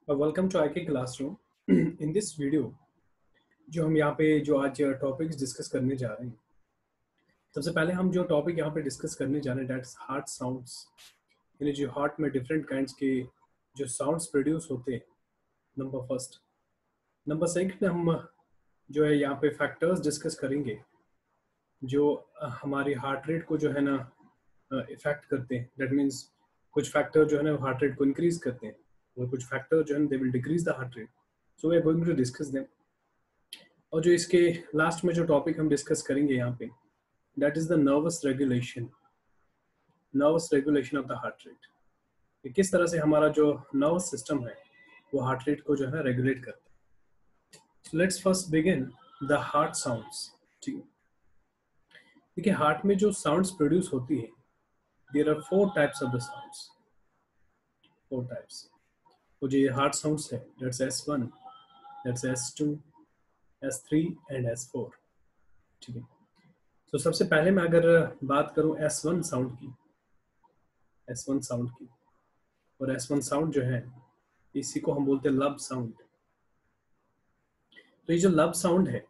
Welcome to IK classroom. In this video जो हम यहाँ पे जो आज टॉपिक्स डिस्कस करने जा रहे हैं, सबसे पहले हम जो टॉपिक यहाँ पे डिस्कस करने जा रहे हैं दैट्स हार्ट साउंड्स। यानी जो हार्ट में डिफरेंट काइंड्स के जो साउंड्स प्रोड्यूस होते हैं, नंबर फर्स्ट। नंबर सेकंड हम जो है यहाँ पे फैक्टर्स डिस्कस करेंगे जो हमारी हार्ट रेट को जो है ना इफेक्ट करते हैं। दैट मीन्स कुछ फैक्टर जो है ना हार्ट रेट को इंक्रीज करते हैं और कुछ फैक्टर जो है they will decrease the heart rate. So we are going to discuss them. और जो इसके लास्ट में जो टॉपिक हम डिस्कस करेंगे यहाँ पे that is the nervous regulation of the heart rate. कि किस तरह से हमारा जो नर्वस सिस्टम है वो हार्ट रेट को जो है रेगुलेट करता है। So let's first begin the heart sounds. ठीक है, देखिए हार्ट में जो साउंड्स प्रोड्यूस होती है there are four types of the sounds. Four types. वो जो ये हार्ट साउंड्स है that's S1, that's S2, S3 and S4। ठीक है, तो सबसे पहले मैं अगर बात करूं S1 साउंड की, S1 साउंड की, और S1 साउंड जो है इसी को हम बोलते हैं लब साउंड। तो ये जो लब साउंड है,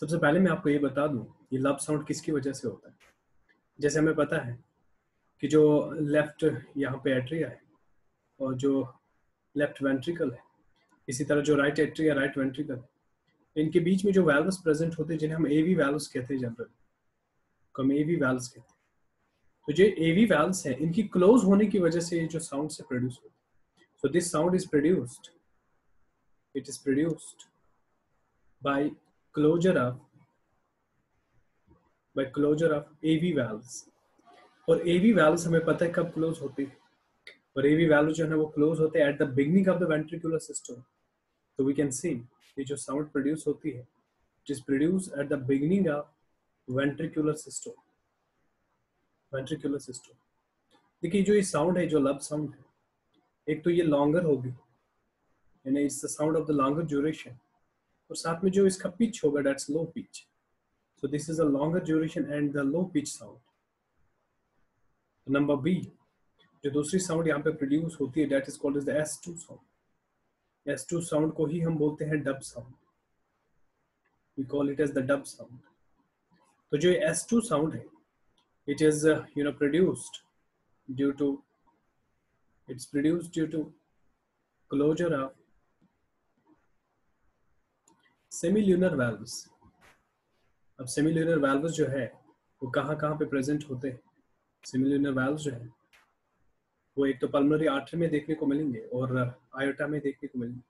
सबसे पहले मैं आपको ये बता दूं ये लब साउंड किसकी वजह से होता है। जैसे हमें पता है कि जो लेफ्ट यहाँ पे एट्रिया है और जो लेफ्ट वेंट्रिकल है, इसी तरह जो राइट एट्रिया राइट वेंट्रिकल है, इनके बीच में जो वैल्व्स प्रेजेंट होते हैं जिन्हें हम एवी वैल्व्स कहते हैं जनरली, को हम एवी वैल्व्स कहते हैं। तो जो एवी वैल्व्स हैं इनकी क्लोज होने की वजह से ये जो साउंड से प्रोड्यूस होता है। So this sound is produced, it is produced by closure of AV valves. और एवी वैल्व्स हमें पता है कब क्लोज होती है, और एवी वैल्व जो है वो क्लोज होते हैं at the beginning of the ventricular system. तो वी कैन सी ये जो साउंड प्रोड्यूस होती है it is produce at the beginning of ventricular system. देखिए जो ये साउंड है, जो लब साउंड है, एक तो ये लॉन्गर होगी, यानी it's the sound of the longer duration, और साथ में जो इसका पिच होगा that's low pitch. So this is a longer duration and the low pitch sound. Number B, जो दूसरी साउंड यहाँ पे प्रोड्यूस होती है that is called is the S2 sound. S2 sound को ही हम बोलते हैं dub sound, we call it as the dub sound. तो जो S2 साउंड है it is produced due to closure of सेमील्यूनर valves। अब सेमील्यूनर valves जो है वो कहाँ कहाँ पे प्रेजेंट होते हैं। सेमील्यूनर valves जो है वो एक तो पल्मोनरी आर्टरी में देखने को मिलेंगे और आयोटा में देखने को मिलेंगे।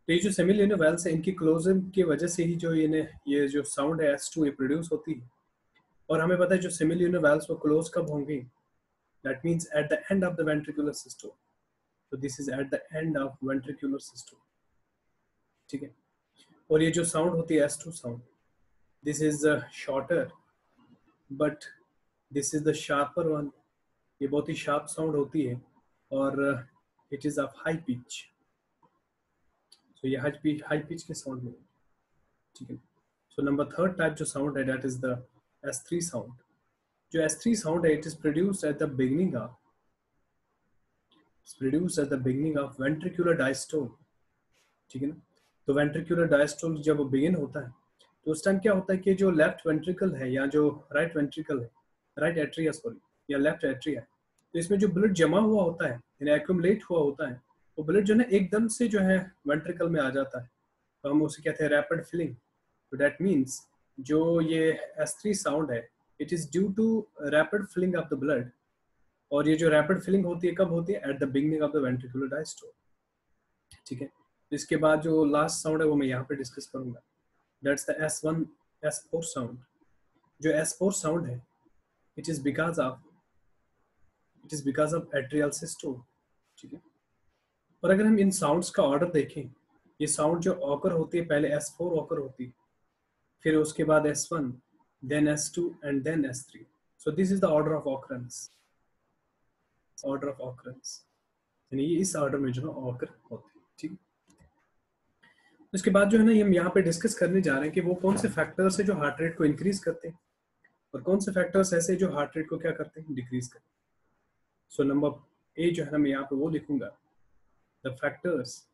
तो ये जो सेमील्यूनर valves है इनकी क्लोजर की वजह से ही जो ये जो साउंड है S2 ये प्रोड्यूस होती है। और हमें पता है जो सेमील्यूनर valves वो क्लोज कब होंगे, that means at the end of the ventricular system. So this is at the end of ventricular system। ठीक है, और ये जो साउंड होती है S2 sound, this is shorter but this is the sharper one. ये बहुत ही शार्प साउंड होती है और it is of high pitch. So ये हाई पिच के साउंड में, ठीक है। सो नंबर थर्ड टाइप जो साउंड है that is the S3 sound. जो S3 साउंड है it is produced at the beginning of ventricular diastole. ठीक है ना, तो वेंट्रिकुलर डायस्टोल जब बिगिन होता है तो उस टाइम क्या होता है कि जो लेफ्ट वेंट्रिकल है या जो राइट वेंट्रिकल है, राइट एट्रिया सॉरी, या लेफ्ट एट्रिया है, तो इसमें जो ब्लड जमा हुआ होता है यानी एक्यूमुलेट हुआ होता है, वो ब्लड जो है एकदम से जो है वेंट्रिकल में आ जाता है, तो हम उसे कहते हैं रैपिड फिलिंग। तो दैट मीन्स जो ये S3 साउंड है it is due to rapid filling of the blood. और ये जो रैपिड फिलिंग होती है कब होती है, eight the beginning of the ventricular diastole. ठीक है, इसके बाद जो लास्ट साउंड है वो मैं यहाँ पे डिस्कस करूंगा, दैट्स द S4 साउंड। जो S4 साउंड है it is because of atrial systole. ठीक है, और अगर हम इन साउंड्स का ऑर्डर देखें, ये साउंड जो ऑकर होती है पहले S4 ऑकर होती है, फिर उसके बाद S1, then S2 and then S3। So this is the order of occurrence, यानी ये इस ऑर्डर में जो है ऑकर होती है। ठीक है, उसके बाद जो है ना हम यहाँ पे डिस्कस करने जा रहे हैं कि वो कौन से फैक्टर्स है जो हार्ट रेट को इंक्रीज करते हैं और कौन से फैक्टर्स ऐसे जो हार्ट रेट को क्या करते हैं, डिक्रीज करते हैं। सो नंबर ए जो है ना मैं यहाँ पे वो लिखूंगा द फैक्टर्स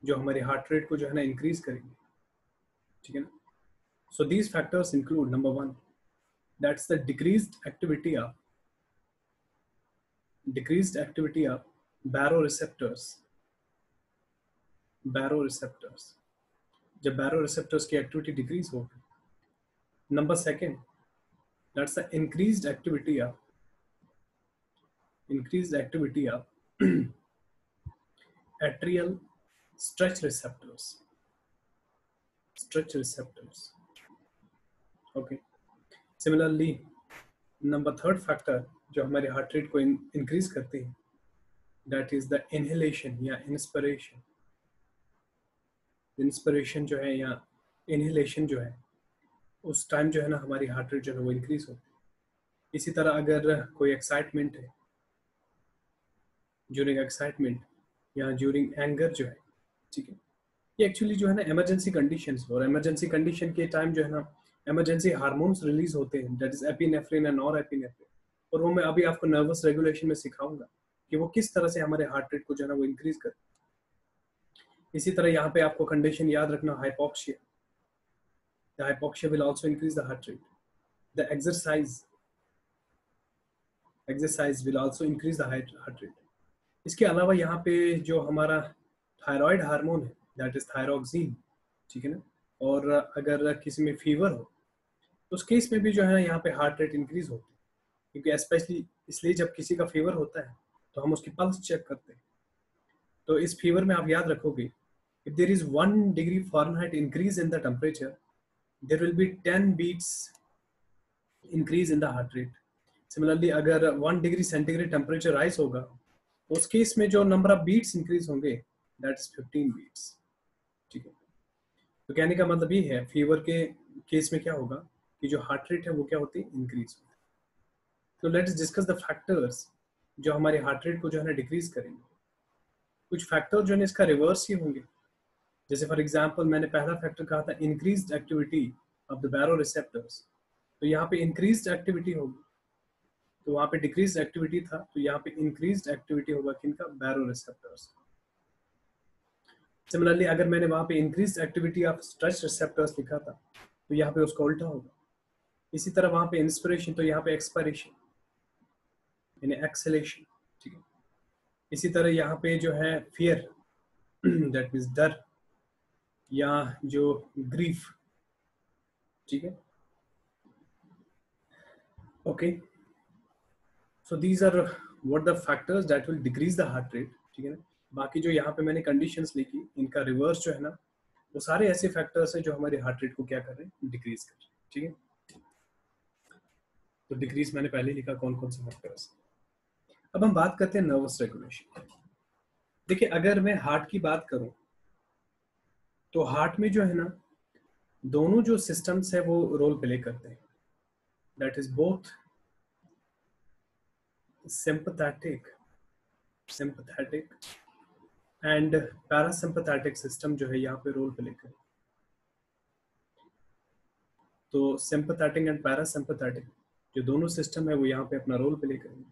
जो हमारी हार्ट रेट को जो है ना इंक्रीज करेंगे, ठीक है ना. So these factors include number 1, that's the decreased activity of baroreceptors. जब baroreceptors की एक्टिविटी डिक्रीज होगी. Number 2, that's the increased activity of atrial stretch receptors. Okay. Similarly, number 3 factor जो हमारे हार्ट रेट को इंक्रीज करती है, दैट इज द इनहेलेशन या inspiration जो है या इनहेलेशन जो है, उस टाइम जो है ना हमारी हार्ट रेट जो है वो इंक्रीज होती है. इसी तरह अगर कोई एक्साइटमेंट है, ड्यूरिंग एक्साइटमेंट या ड्यूरिंग एंगर जो है, ठीक है, ये एक्चुअली जो है ना इमरजेंसी कंडीशंस, और इमरजेंसी कंडीशन के टाइम जो है ना इमरजेंसी हार्मोन्स रिलीज होते हैं, that is epinephrine and norepinephrine. और वो मैं अभी आपको नर्वस रेगुलेशन में सिखाऊंगा कि वो किस तरह से हमारे हार्ट रेट को जो है ना वो इंक्रीज करे. इसी तरह यहाँ पे आपको कंडीशन याद रखना, hypoxia. The hypoxia will also increase the heart rate. The exercise will also increase the heart rate. इसके अलावा यहाँ पे जो हमारा थायराइड हार्मोन है, दैट इज थायरोक्सिन, ठीक है ना. और अगर किसी में फीवर हो तो उस केस में भी जो है यहाँ पे हार्ट रेट इंक्रीज होती है, क्योंकि स्पेशली इसलिए जब किसी का फीवर होता है तो हम उसकी पल्स चेक करते हैं. तो इस फीवर में आप याद रखोगे, if there is 1 degree Fahrenheit increase in the temperature, there will be 10 beats increase in the heart rate. Similarly, अगर 1 degree centigrade temperature rise होगा तो उस केस में जो नंबर ऑफ बीट्स इंक्रीज होंगे, that is 15 beats. ठीक है. तो कहने का मतलब ये है, फीवर के केस में क्या होगा कि जो हार्ट रेट है वो क्या होती है, इंक्रीज होती है. तो लेट्स डिस्कस द फैक्टर्स जो हमारे हार्ट रेट को जो है ना डिक्रीज करेंगे. कुछ फैक्टर जो है इसका रिवर्स ही होंगे. जैसे फॉर एग्जांपल मैंने पहला फैक्टर कहा था increased activity of the baroreceptors, तो यहाँ पे इंक्रीज्ड एक्टिविटी होगी, तो वहाँ पे डिक्रीज्ड एक्टिविटी था, तो यहाँ पे इंक्रीज्ड एक्टिविटी होगा किनका, बैरोरिसेप्टर्स. सिमिलरली अगर मैंने वहाँ पे increased activity of stretch receptors लिखा था तो यहाँ पे उसका उल्टा होगा. इसी तरह वहाँ पे इंस्पिरेशन, तो यहाँ पे एक्सपायरेशन यानी एक्सेलेशन, ठीक है. इसी तरह यहाँ पे जो है फियर, दैट मीन्स डर, या जो ग्रीफ, ठीक है. Okay, so these are what the factors that will decrease the heart rate, ठीक है ना. बाकी जो यहाँ पे मैंने कंडीशंस लिखी, इनका रिवर्स जो है ना, वो सारे ऐसे फैक्टर्स हैं जो हमारे हार्ट रेट को क्या कर रहे हैं, डिक्रीज कर रहे हैं, ठीक है. तो डिक्रीज मैंने पहले लिखा कौन कौन से फैक्टर्स. अब हम बात करते हैं नर्वस रेगुलेशन. देखिए अगर मैं हार्ट की बात करूं तो हार्ट में जो है ना दोनों जो सिस्टम्स है वो रोल प्ले करते हैं, that is both sympathetic and parasympathetic system जो है यहाँ पे रोल प्ले करे. तो सिंपैथेटिक एंड पैरासिम्पैथेटिक जो दोनों सिस्टम है वो यहाँ पे अपना रोल प्ले करेंगे.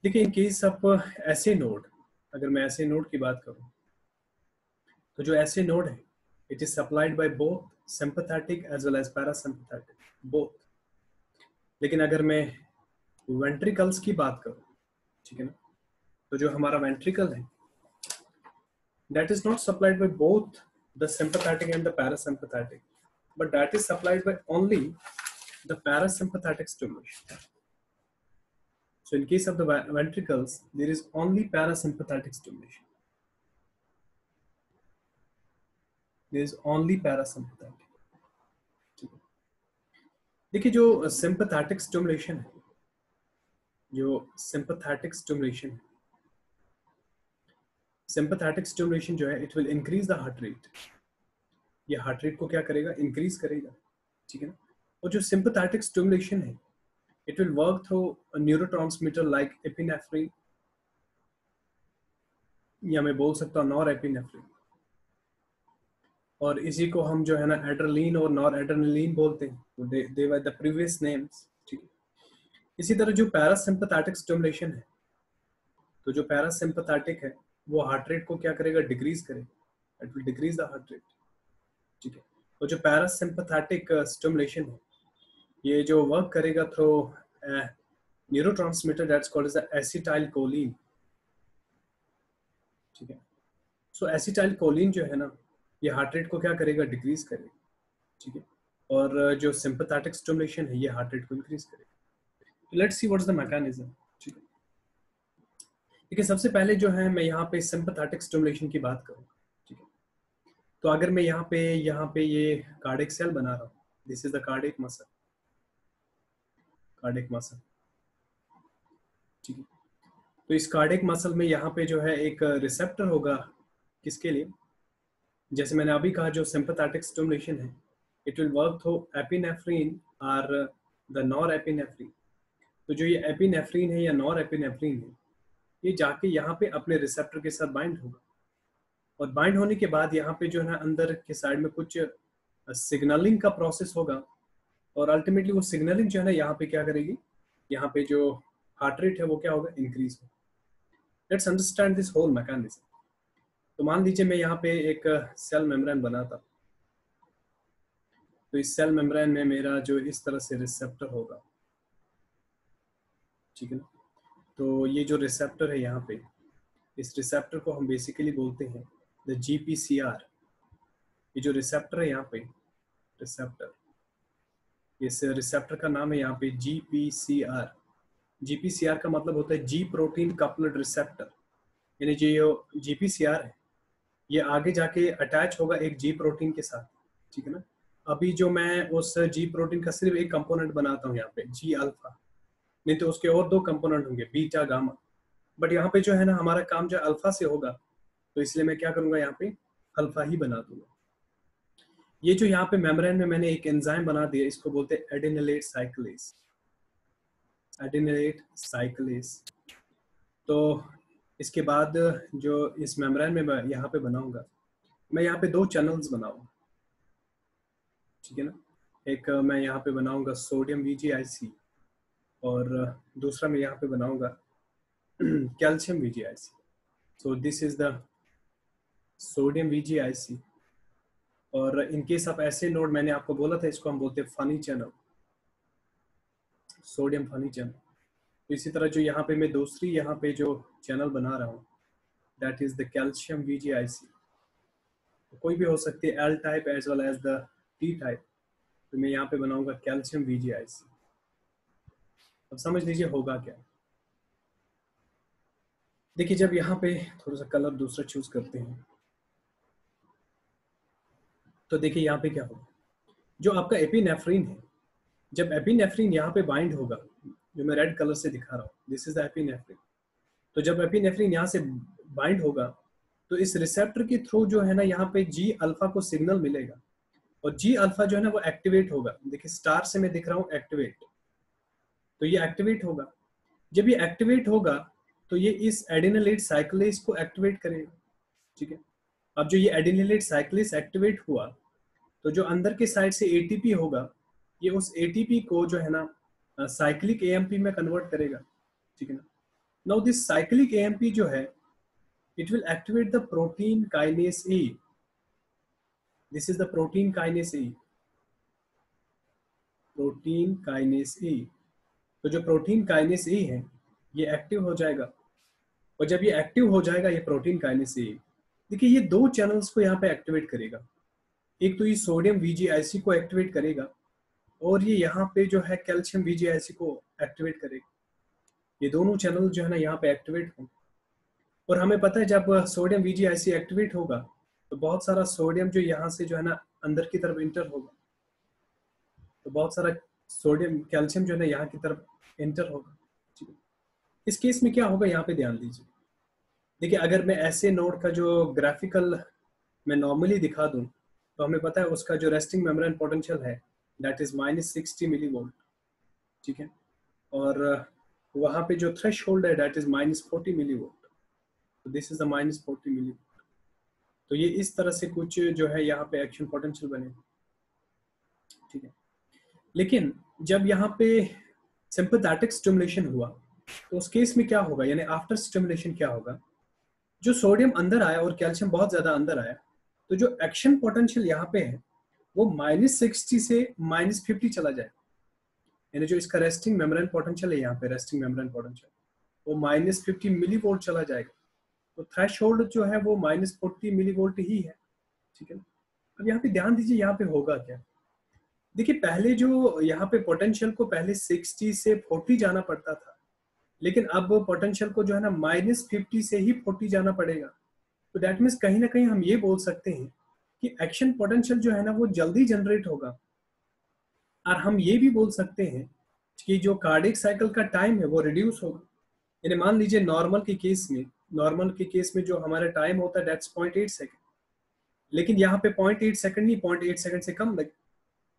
देखिए इन केस ऑफ ऐसे नोड, अगर मैं ऐसे नोड की बात करूं तो जो ऐसे नोड है it is supplied by both sympathetic as well as parasympathetic, both. लेकिन अगर मैं वेंट्रिकल्स की बात करूं, ठीक है ना, तो जो हमारा वेंट्रिकल है that is not supplied by both the sympathetic and the parasympathetic, but that is supplied by only the parasympathetic stimulation. So in case of the ventricles, there is only parasympathetic stimulation. There is only parasympathetic. देखिए जो sympathetic stimulation है, sympathetic stimulation जो है, it will increase the heart rate. ये heart rate को क्या करेगा, increase करेगा, ठीक है ना. और जो sympathetic stimulation है, it will work through a neurotransmitter like epinephrine, या मैं बोल सकता हूँ नॉरएपिनेफ्रिन, और इसी को हम जो है ना एड्रेनलिन और नॉरएड्रेनलिन बोलते हैं, दे वर द प्रीवियस नेम्स, ठीक है. इसी तरह जो पैरासिम्पैथेटिक स्टिमुलेशन है तो जो पैरासिम्पैथेटिक है वो हार्ट रेट को क्या करेगा, डिक्रीज करेगा, it will decrease the heart rate, ठीक है। तो जो पैरासिम्पैथेटिक स्टिमुलेशन है ये जो वर्क करेगा through neurotransmitter that's called as acetylcholine, ठीक है। सो एसिटाइलकोलिन जो है ना ये हार्ट रेट को क्या करेगा, डिक्रीज करेगा, ठीक है। और जो सिंपैथेटिक स्टिमुलेशन है ये हार्ट रेट को इंक्रीज करेगा। Let's see what is the mechanism, ठीक है। देखिए सबसे पहले जो है मैं यहाँ पे सिंपैथेटिक स्टिमुलेशन की बात करूँगा, ठीक है। तो अगर मैं यहाँ पे ये कार्डियक सेल बना रहा हूँ, this is the cardiac muscle, cardiac muscle, ठीक है। तो इस कार्डियक मसल में यहाँ पे जो है एक रिसेप्टर होगा, किसके लिए, जैसे मैंने अभी कहा जो सिंपैथेटिक स्टिमुलेशन है it will work through epinephrine और द नॉरएपिनेफ्रिन। तो जो ये एपिनेफ्रिन है या नॉरएपिनेफ्रिन है ये जाके यहाँ पे अपने रिसेप्टर के साथ बाइंड होगा, और बाइंड होने के बाद यहाँ पे जो है अंदर के साइड में कुछ सिग्नलिंग का प्रोसेस होगा, और अल्टीमेटली वो सिग्नलिंग जो है ना यहाँ पे क्या करेगी, यहाँ पे जो हार्ट रेट है वो क्या होगा, इंक्रीज होगा। Let's understand this whole mechanism. तो मान लीजिए मैं यहाँ पे एक सेल मेम्ब्रेन बनाता, तो इस सेल मेम्ब्रेन में मेरा जो इस तरह से रिसेप्टर होगा, ठीक है ना। तो ये जो रिसेप्टर है यहाँ पे, इस रिसेप्टर को हम बेसिकली बोलते हैं द GPCR। ये जो रिसेप्टर है यहाँ पे, रिसेप्टर, इस रिसेप्टर का नाम है यहाँ पे GPCR। GPCR का मतलब होता है जी प्रोटीन कपल्ड रिसेप्टर, यानी जो GPCR है ये आगे जाके अटैच होगा एक जी प्रोटीन के साथ, ठीक है ना। अभी जो मैं उस जी प्रोटीन का सिर्फ एक कंपोनेंट बनाता हूँ यहाँ पे जी अल्फा, नहीं तो उसके और दो कंपोनेंट होंगे बीटा गामा, बट यहाँ पे जो है ना हमारा काम जो अल्फा से होगा, तो इसलिए मैं क्या करूंगा, यहाँ पे अल्फा ही बना दूंगा। ये जो यहाँ पे मेम्ब्रेन में मैंने एक एंजाइम बना दिया, इसको बोलते हैं एडिनिलेट साइक्लेज, एडिनिलेट साइक्लेज। तो इसके बाद जो इस मेम्ब्रेन में मैं यहाँ पे बनाऊंगा, मैं यहाँ पे दो चैनल्स बनाऊंगा, ठीक है ना। एक मैं यहाँ पे बनाऊंगा सोडियम VGIC, और दूसरा मैं यहाँ पे बनाऊंगा calcium VGIC। So this is the sodium VGIC, और इन केस ऑफ ऐसे नोड मैंने आपको बोला था इसको हम बोलते हैं funny channel, sodium funny channel. तो इसी तरह जो यहाँ पे मैं दूसरी यहाँ पे जो चैनल बना रहा हूँ that is the calcium VGIC। तो कोई भी हो सकती है L type as well as the T type, तो मैं यहाँ पे बनाऊंगा कैल्शियम VGIC। अब समझ लीजिए होगा क्या। देखिए जब यहाँ पे थोड़ा सा कलर दूसरा चूज करते हैं, तो देखिए यहाँ पे क्या होगा, जो आपका एपिनेफ्रिन है, जब एपिनेफ्रिन यहाँ पे बाइंड होगा, जो मैं रेड कलर से दिखा रहा हूँ, दिस इज द एपिनेफ्रिन। तो जब एपिनेफ्रिन यहाँ से बाइंड होगा तो इस रिसेप्टर के थ्रू जो है ना यहाँ पे जी अल्फा को सिग्नल मिलेगा, और जी अल्फा जो है ना वो एक्टिवेट होगा। देखिए स्टार से मैं दिख रहा हूँ एक्टिवेट, तो ये एक्टिवेट होगा। जब ये एक्टिवेट होगा तो ये इस एडिनिलेट साइक्लेज को एक्टिवेट करेगा, ठीक है। अब जो ये एडिनिलेट साइक्लेज एक्टिवेट हुआ, तो जो अंदर के साइड से एटीपी होगा, ये उस एटीपी को जो है ना साइक्लिक एएमपी में कन्वर्ट करेगा, ठीक है ना। नाउ दिस साइक्लिक एएमपी जो है it will activate the protein kinase E. This is the protein kinase E. Protein kinase E. तो जो प्रोटीन काइनेस E है ये एक्टिव हो जाएगा, और जब ये एक्टिव हो जाएगा ये प्रोटीन काइनेस E, देखिए ये दो चैनल्स को यहाँ पे एक्टिवेट करेगा। एक तो ये सोडियम VGIC को एक्टिवेट करेगा, और ये यहाँ पे जो है कैल्शियम VGIC को एक्टिवेट करेगा। ये दोनों चैनल जो है ना यहाँ पे एक्टिवेट होंगे, और हमें पता है जब सोडियम VGIC एक्टिवेट होगा तो बहुत सारा सोडियम जो यहाँ से जो है ना अंदर की तरफ इंटर होगा, तो बहुत सारा सोडियम कैल्शियम जो है ना यहाँ की तरफ इंटर होगा, ठीक है। इस केस में क्या होगा यहाँ पे ध्यान दीजिए। देखिए अगर मैं ऐसे नोड का जो ग्राफिकल मैं नॉर्मली दिखा दूं, तो हमें पता है उसका जो रेस्टिंग मेम्ब्रेन पोटेंशियल है दैट इज -60 मिलीवोल्ट, ठीक है। और वहाँ पे जो थ्रेश होल्ड है दैट इज -40 मिलीवोल्ट, तो दिस इज द -40 मिलीवोल्ट। तो ये इस तरह से कुछ जो है यहाँ पे एक्शन पोटेंशियल बनेगा, ठीक है। लेकिन जब यहाँ पे सिंपैथेटिक स्टिमुलेशन हुआ, तो उस केस में क्या होगा, यानी आफ्टर स्टिमुलेशन क्या होगा, जो सोडियम अंदर आया और कैल्शियम बहुत ज्यादा अंदर आया, तो जो एक्शन पोटेंशियल यहाँ पे है वो -60 से -50 चला जाए, यानी जो इसका रेस्टिंग मेम्ब्रेन पोटेंशियल है, यहाँ पे रेस्टिंग मेम्ब्रेन पोटेंशियल वो -50 मिलीवोल्ट चला जाएगा। तो थ्रेशोल्ड जो है वो -40 मिलीवोल्ट ही है, ठीक है। अब यहाँ पे ध्यान दीजिए, यहाँ पे होगा क्या। देखिए पहले जो यहाँ पे पोटेंशियल को पहले 60 से 40 जाना पड़ता था, लेकिन अब पोटेंशियल को जो है ना -50 से ही 40 जाना पड़ेगा। तो दैट मीन्स कहीं ना कहीं हम ये बोल सकते हैं कि एक्शन पोटेंशियल जो है ना वो जल्दी जनरेट होगा। और हम ये भी बोल सकते हैं कि जो कार्डियक साइकिल का टाइम है वो रिड्यूस होगा। यानी मान लीजिए नॉर्मल के केस में जो हमारा टाइम होता है दैट्स 0.8 सेकंड, लेकिन यहाँ पे 0.8 सेकंड नहीं, 0.8 सेकंड से कम लगे,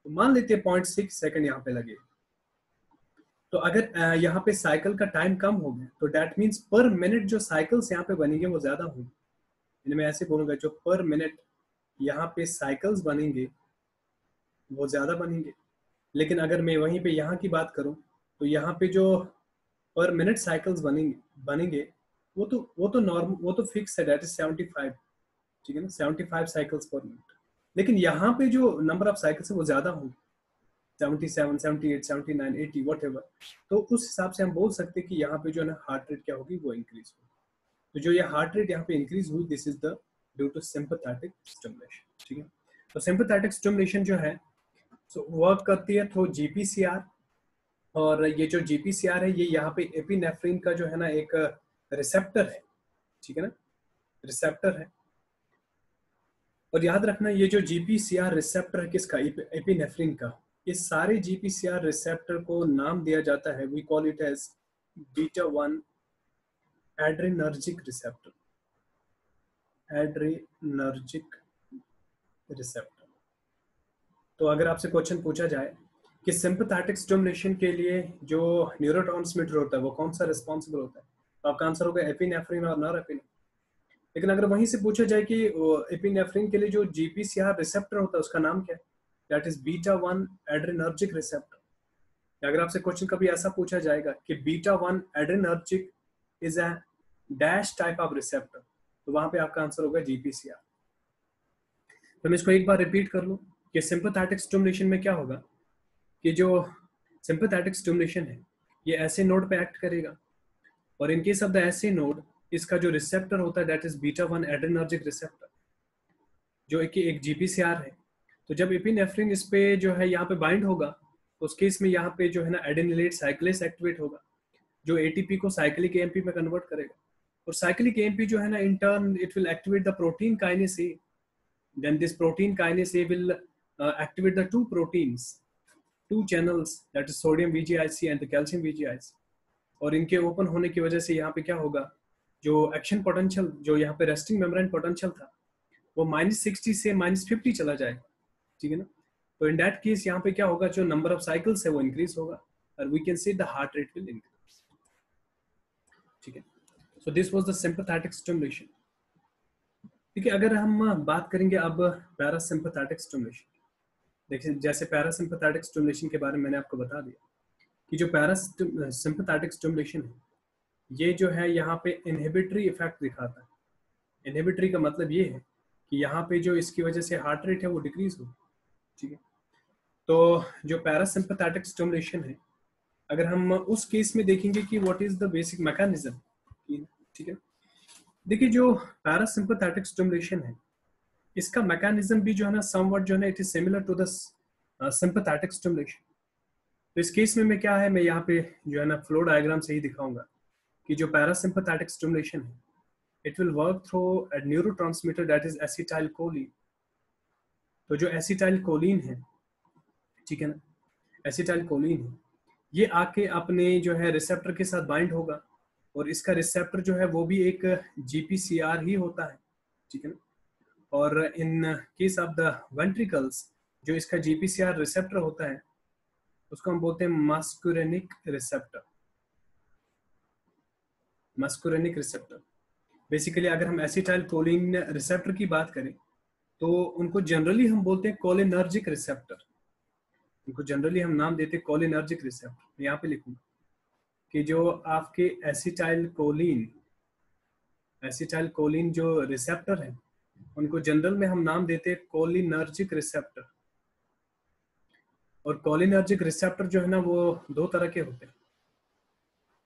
तो मान लेते हैं 0.6 सेकंड यहाँ पे लगे। तो अगर यहाँ पे साइकिल का टाइम कम हो गया तो दैट मीन्स पर मिनट जो साइकिल्स यहाँ पे बनेंगे वो ज्यादा होंगे। यानी मैं ऐसे बोलूंगा जो पर मिनट यहाँ पे साइकिल्स बनेंगे वो ज्यादा बनेंगे। लेकिन अगर मैं वहीं पे यहाँ की बात करूँ तो यहाँ पे जो पर मिनट साइकिल्स बनेंगे वो तो फिक्स है, दैट इज 75, ठीक है ना, 75 साइकिल्स पर मिनट। लेकिन यहाँ पे जो नंबर ऑफ साइकिल्स है वो ज्यादा होंगे, 77, 78, 79, 80 व्हाटएवर। तो उस हिसाब से हम बोल सकते हैं कि यहाँ पे जो है ना हार्ट रेट क्या होगी, वो इंक्रीज होगी। तो जो ये हार्ट रेट यहाँ पे इंक्रीज हुई, this is the due to sympathetic stimulation, ठीक है। तो सिंपैथेटिक स्टिमुलेशन जो है सो वर्क करती है थ्रू जीपीसीआर, और ये जो जीपीसीआर है ये यहाँ पे एपिनेफ्रिन का जो है ना एक रिसेप्टर है, ठीक है ना, रिसेप्टर है। और याद रखना ये जो जीपीसीआर रिसेप्टर है किसका, एपिनेफ्रिन का, इस सारे जीपीसीआर रिसेप्टर को नाम दिया जाता है, we call it as beta 1 adrenergic receptor, adrenergic receptor. तो अगर आपसे क्वेश्चन पूछा जाए कि सिंपैथेटिक स्टिमुलेशन के लिए जो न्यूरोट्रांसमीटर होता है वो कौन सा रिस्पॉन्सिबल होता है, तो आपका आंसर होगा एपिनेफ्रिन और नॉरएपिनेफ्रिन। लेकिन अगर वहीं से पूछा जाए कि एपिनेफ्रिन के लिए जो जीपीसीआर रिसेप्टर होता है उसका नाम क्या है, that is beta 1 adrenergic receptor. अगर आपसे क्वेश्चन कभी ऐसा पूछा जाएगा कि beta 1 adrenergic is a dash type of receptor, तो वहां पे आपका आंसर होगा जीपीसीआर। तो मैं इसको एक बार रिपीट कर लूं कि सिंपैथेटिक स्टिमुलेशन में क्या होगा कि जो सिंपैथेटिक स्टिमुलेशन है ये ऐसे नोड पे एक्ट करेगा, और इन केस ऑफ द ऐसे नोड इसका जो रिसेप्टर होता है that is beta 1 adrenergic receptor, जो एक जीपीसीआर है। तो जब एपिनेफ्रिन इस पे जो है यहाँ पे बाइंड होगा तो उस केस में यहाँ पे जो है ना एडेनिलेट साइक्लेस एक्टिवेट होगा, जो एटीपी को साइक्लिक एएमपी में कन्वर्ट करेगा। और साइक्लिक एएमपी जो है ना in turn it will activate the protein kinase A, then this protein kinase A will activate the two channels, that is sodium VGIC and the calcium VGIC। और इनके open होने की वजह से यहाँ पे क्या होगा, जो एक्शन पोटेंशियल जो यहाँ पे रेस्टिंग मेम्ब्रेन पोटेंशियल था वो -60 से -50 चला जाएगा, ठीक है ना। तो इन दैट केस यहाँ पे क्या होगा, जो नंबर ऑफ साइकिल्स है वो इंक्रीज होगा और we can see the heart rate will increase, ठीक है। So this was the sympathetic stimulation. ठीक है, अगर हम बात करेंगे अब पैरासिम्पैथेटिक स्टिमुलेशन। देखिए जैसे पैरासिम्पैथेटिक स्टिमुलेशन के बारे में मैंने आपको बता दिया कि जो पैरासिम्पैथेटिक स्टिमुलेशन है ये जो है यहाँ पे इनहिबिटरी इफेक्ट दिखाता है। इनहिबिटरी का मतलब ये है कि यहाँ पे जो इसकी वजह से हार्ट रेट है वो डिक्रीज हो, ठीक है। तो जो पैरासिम्पैथेटिक स्टिमुलेशन है अगर हम उस केस में देखेंगे कि what is the basic mechanism, ठीक है। देखिए जो पैरासिम्पैथेटिक स्टिमुलेशन है इसका मैकेनिज्म भी जो है ना समवट जो है ना it is similar to the sympathetic stimulation. तो इस केस में मैं क्या है, मैं यहाँ पे जो है ना फ्लो डायग्राम से ही दिखाऊंगा कि जो पैरासिम्पैथेटिक स्टिमुलेशन है it will work through a neurotransmitter that is acetyl choline. तो जो एसिटाइल कोलिन है, ठीक है ना, एसिटाइल कोलिन है ये आके अपने जो है रिसेप्टर के साथ बाइंड होगा, और इसका रिसेप्टर जो है वो भी एक जीपीसीआर ही होता है, ठीक है ना। और in case of the ventricles जो इसका जीपीसीआर रिसेप्टर होता है उसको हम बोलते हैं muscarinic receptor. Muscarinic receptor basically अगर हम एसिटाइल कोलिन रिसेप्टर की बात करें तो उनको जनरली हम बोलते हैं कोलिनर्जिक रिसेप्टर। उनको जनरली हम नाम देते हैं कोलिनर्जिक रिसेप्टर। यहाँ पे लिखूंगा कि जो आपके एसिटाइल कोलिन जो रिसेप्टर है उनको जनरल में हम नाम देते हैं कोलिनर्जिक रिसेप्टर। और कोलिनर्जिक रिसेप्टर जो है ना वो दो तरह के होते हैं।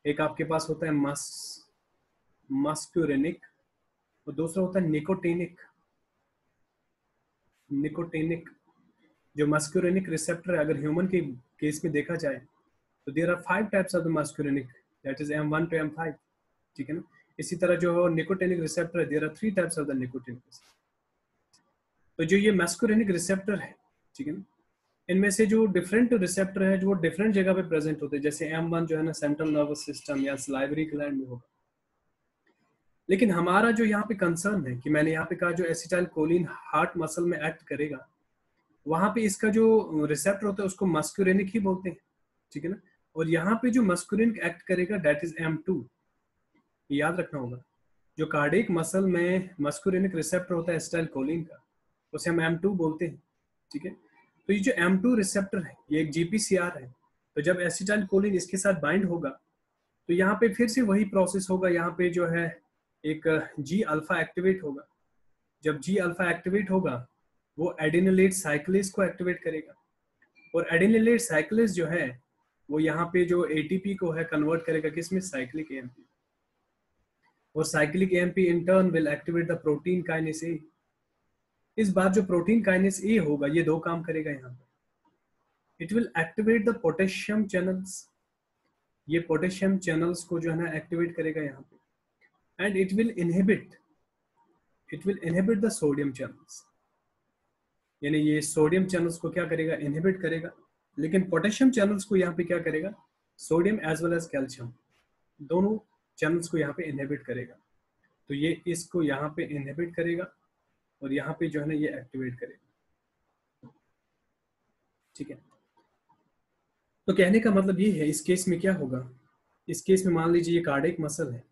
एक आपके पास होता है मस्क्यूरेनिक और दूसरा होता है निकोटिनिक। जो मस्क्यूरेनिक रिसेप्टर है, अगर ह्यूमन के केस में देखा जाए तो there are 5 types of the muscarinic, that is M1 to M5, ठीक है ना। इसी तरह जो निकोटिनिक रिसेप्टर है, there are 3 types of the nicotinic. तो जो ये मस्क्यूरेनिक रिसेप्टर है, ठीक है ना, इनमें से जो डिफरेंट रिसेप्टर है जो वो डिफरेंट जगह पे प्रेजेंट होते हैं। जैसे M1 जो है ना सेंट्रल नर्वस सिस्टम या सलाइवरी ग्लैंड में होगा। लेकिन हमारा जो यहाँ पे कंसर्न है कि मैंने यहाँ पे कहा जो एसिटाइल कोलिन हार्ट मसल में एक्ट करेगा, वहां पे इसका जो रिसेप्टर होता है उसको मस्क्यूरेनिक ही बोलते हैं, ठीक है ना। और यहाँ पे जो मस्क्यूरेनिक एक्ट करेगा दैट इज M2, याद रखना होगा। जो कार्डियक मसल में मस्क्यूरेनिक रिसेप्टर होता है एसिटाइल कोलिन का, उसे हम M2 बोलते हैं, ठीक है। तो ये जो M2 रिसेप्टर है ये एक GPCR है। तो जब एसिटाइल कोलिन इसके साथ बाइंड होगा तो यहाँ पे फिर से वही प्रोसेस होगा। यहाँ पे जो है एक G अल्फा एक्टिवेट होगा। जब G अल्फा एक्टिवेट होगा वो एडिनोलेट साइक्लेज को एक्टिवेट करेगा। और एडिनोलेट साइक्लेज जो है वो यहाँ पे जो ATP को है कन्वर्ट करेगा किसमें, साइक्लिक AMP। और cyclic AMP in turn will activate the protein kinase A। इस बार जो प्रोटीन काइनेस A होगा ये दो काम करेगा यहाँ पे। It will activate the potassium channels, ये पोटेशियम चैनल्स को जो है ना एक्टिवेट करेगा यहाँ पे। And it will inhibit the sodium channels, यानी ये सोडियम चैनल्स को क्या करेगा, इनहिबिट करेगा। लेकिन पोटेशियम चैनल्स को यहाँ पे क्या करेगा, sodium as well as calcium दोनों चैनल्स को यहाँ पे इनहिबिट करेगा। तो ये इसको यहाँ पे इनहिबिट करेगा और यहाँ पे जो है ना ये एक्टिवेट करेगा, ठीक है। तो कहने का मतलब ये है इस केस में क्या होगा, इस केस में मान लीजिए ये कार्डियक मसल है,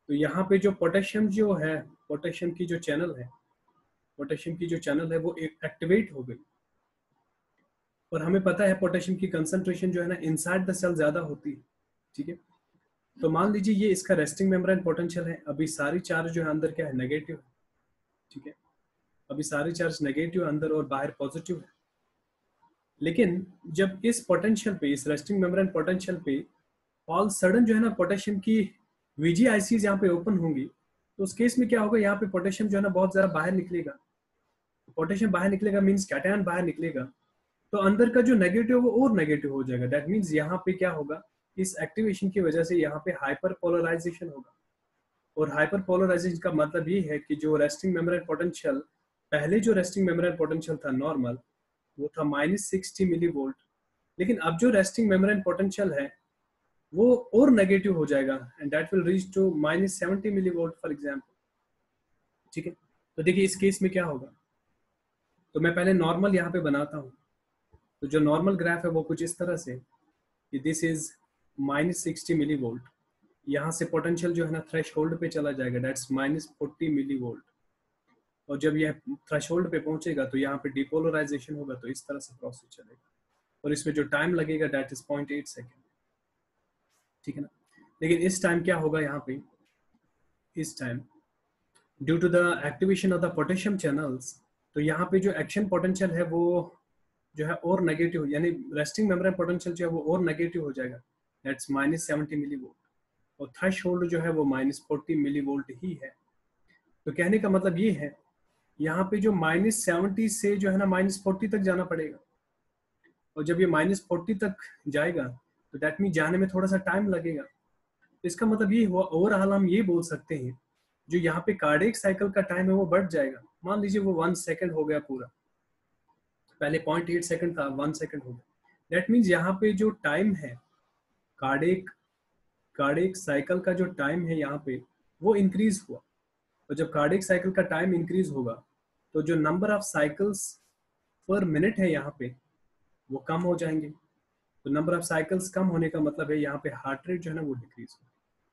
तो यहाँ पे जो पोटेशियम जो है, पोटेशियम की जो चैनल है वो एक्टिवेट हो गई। और हमें पता है पोटेशियम की कंसंट्रेशन जो है ना इनसाइड द सेल ज्यादा होती है, ठीक है। तो मान लीजिए ये इसका रेस्टिंग मेम्ब्रेन पोटेंशियल है। अभी सारी चार्ज जो है अंदर क्या है, नेगेटिव है, ठीक है। अभी सारी चार्ज नेगेटिव है अंदर और बाहर पॉजिटिव है। लेकिन जब इस पोटेंशियल पे, इस रेस्टिंग मेम्ब्रेन पोटेंशियल पे ऑल सडन जो है ना पोटेशियम की VGICs यहाँ पे ओपन होंगी, तो उस केस में क्या होगा, यहाँ पे पोटेशियम जो है ना बहुत ज्यादा बाहर निकलेगा। पोटेशियम बाहर निकलेगा मीन्स कैटायन बाहर निकलेगा, तो अंदर का जो नेगेटिव वो और नेगेटिव हो जाएगा। दैट मीन्स यहाँ पे क्या होगा, इस एक्टिवेशन की वजह से यहाँ पे हाइपर पोलराइजेशन होगा। और हाइपर पोलराइजेशन का मतलब ये है कि जो रेस्टिंग मेम्ब्रेन पोटेंशियल, पहले जो रेस्टिंग मेम्ब्रेन पोटेंशियल था नॉर्मल, वो था -60 मिलीवोल्ट। लेकिन अब जो रेस्टिंग मेम्ब्रेन पोटेंशियल है वो और नेगेटिव हो जाएगा and that will reach to -70 millivolt for example, ठीक है। तो देखिए इस केस में क्या होगा, तो मैं पहले नॉर्मल यहाँ पे बनाता हूँ। तो जो नॉर्मल ग्राफ है वो कुछ इस तरह से कि दिस इज -60 मिलीवोल्ट। यहाँ से पोटेंशियल जो है ना थ्रेशोल्ड पे चला जाएगा, दैट्स -40 मिलीवोल्ट। और जब यह थ्रेशोल्ड पे पहुंचेगा तो यहाँ पे डिपोलराइजेशन होगा। तो इस तरह से प्रोसेस चलेगा और इसमें जो टाइम लगेगा दैट इज 0.8 सेकेंड, ठीक है ना। लेकिन इस टाइम क्या होगा, यहाँ पे इस time due to the activation of the potassium channels, तो यहाँ पे जो एक्शन पोटेंशियल है वो जो है और नेगेटिव, यानी रेस्टिंग मेम्ब्रेन पोटेंशियल जो है वो और नेगेटिव हो जाएगा, दैट्स -70 मिलीवोल्ट। और थ्रेशोल्ड जो है वो -40 मिलीवोल्ट ही है। तो कहने का मतलब ये है यहाँ पे जो -70 से जो है ना -40 तक जाना पड़ेगा। और जब ये -40 तक जाएगा तो दैट मीन जाने में थोड़ा सा टाइम लगेगा। तो इसका मतलब ये हुआ, ओवरऑल हम ये बोल सकते हैं जो यहाँ पे कार्डियक साइकिल का टाइम है वो बढ़ जाएगा। मान लीजिए वो 1 सेकंड हो गया पूरा, पहले 0.8 सेकंड था, 1 सेकंड हो गया। दैट मीन्स यहाँ पे जो टाइम है कार्डियक साइकिल का, जो टाइम है यहाँ पे वो इंक्रीज हुआ। और जब कार्डियक साइकिल का टाइम इंक्रीज होगा तो जो नंबर ऑफ साइकिल्स पर मिनट है यहाँ पे वो कम हो जाएंगे। तो नंबर ऑफ साइकिल्स कम होने का मतलब है यहाँ पे हार्ट रेट जो है ना वो डिक्रीज हो,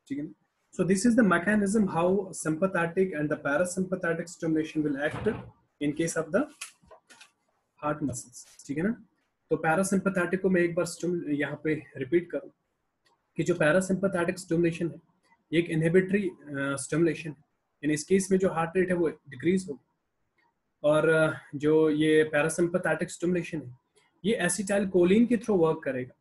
ठीक है ना। सो this is the mechanism how sympathetic and the parasympathetic stimulation will act in case of the heart muscles, ठीक है ना। तो पैरासिम्पैथेटिक को मैं एक बार यहाँ पे रिपीट करूँ कि जो पैरासिम्पैथेटिक स्टिमुलेशन है ये एक इनहिबिटरी स्टिमुलेशन है, यानी इस केस में जो हार्ट रेट है वो डिक्रीज होगी। और जो ये पैरासिम्पैथेटिक स्टिमुलेशन है ये एसिटाइल कोलिन के थ्रू वर्क करेगा।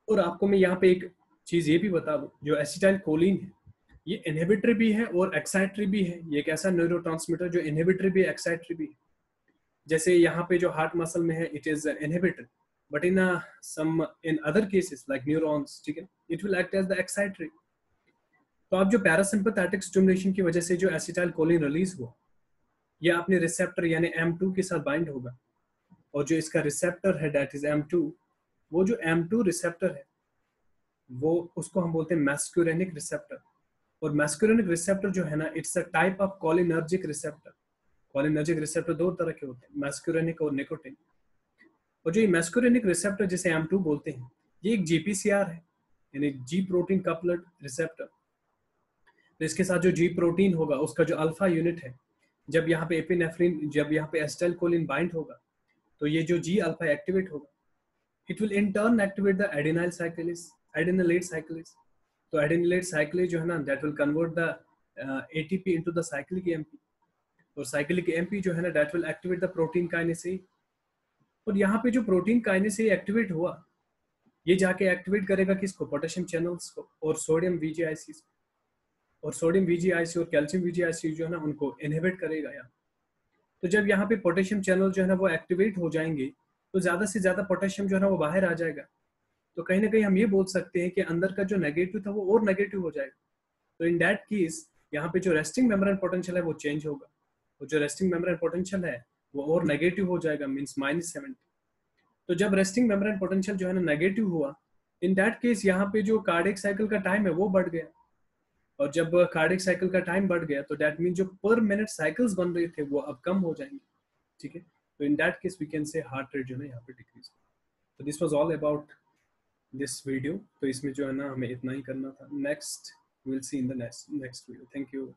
और आपको मैं यहाँ पे एक चीज ये भी बता दूं, जो एसिटाइल कोलिन है ये इनहिबिटरी भी है और एक्साइटरी भी है। ये एक ऐसा न्यूरोट्रांसमीटर जो इनहिबिटरी भी है, एक्साइटरी भी है। जैसे यहाँ पे जो हार्ट मसल में है it is inhibitory, but in some in other cases like neurons, ठीक है, it will act as the excitatory. तो आप जो पैरासिम्पैथेटिक स्टिमुलेशन की वजह से जो एसिटाइल कोलिन रिलीज हुआ ये अपने रिसेप्टर यानी M2 के साथ बाइंड होगा। और जो इसका रिसेप्टर है दैट इज M2, वो जो M2 रिसेप्टर है वो उसको हम बोलते हैं मैस्कुरेनिक रिसेप्टर। और मैस्कुरेनिक रिसेप्टर जो है ना it's a type of cholinergic receptor. Cholinergic receptor दो तरह के होते हैं, मैस्कुरेनिक और निकोटिन। और जो ये मैस्कुरेनिक रिसेप्टर जिसे M2 बोलते हैं ये एक GPCR है, यानी जी प्रोटीन कपलड रिसेप्टर। तो इसके साथ जो जी प्रोटीन होगा उसका जो अल्फा यूनिट है, जब यहाँ पे एपिनेफ्रिन, जब यहाँ पे एसिटाइल कोलिन बाइंड होगा तो ये जो जी अल्फा एक्टिवेट होगा, it will in turn activate the adenyl cyclase, adenylate cyclase. तो एडिनिलेट साइक्लेज जो है ना that will convert the ATP into the cyclic AMP। और साइक्लिक AMP जो है ना that will activate the protein kinase A. और यहाँ पे जो प्रोटीन काइनेज ए एक्टिवेट हुआ ये जाके एक्टिवेट करेगा किसको, पोटेशियम चैनल्स को और सोडियम VGIC। और सोडियम VGIC और कैल्शियम VGIC जो है ना उनको इनहिबिट करेगा यहाँ। तो जब यहाँ पे पोटेशियम चैनल जो है ना वो एक्टिवेट हो जाएंगे तो ज्यादा से ज्यादा पोटेशियम जो है ना वो बाहर आ जाएगा। तो कहीं ना कहीं हम ये बोल सकते हैं कि अंदर का जो नेगेटिव था वो और नेगेटिव हो जाएगा। तो इन दैट केस यहाँ पे जो रेस्टिंग मेम्ब्रेन पोटेंशियल है वो चेंज होगा। और जो रेस्टिंग मेम्ब्रेन पोटेंशियल है वो और नेगेटिव हो जाएगा, मीन्स -70। तो जब रेस्टिंग मेम्ब्रेन पोटेंशियल जो है ना नेगेटिव हुआ, इन दैट केस यहाँ पे जो कार्डियक साइकिल का टाइम है वो बढ़ गया। और जब कार्डियक साइकिल का टाइम बढ़ गया तो दैट मीन जो पर मिनट साइकिल्स बन रहे थे वो अब कम हो जाएंगे, ठीक है। तो in that case we can say heart rate जो है यहाँ पे डिक्रीज। तो this was all about this video. तो इसमें जो है ना हमें इतना ही करना था। Next will see in the next video. Thank you.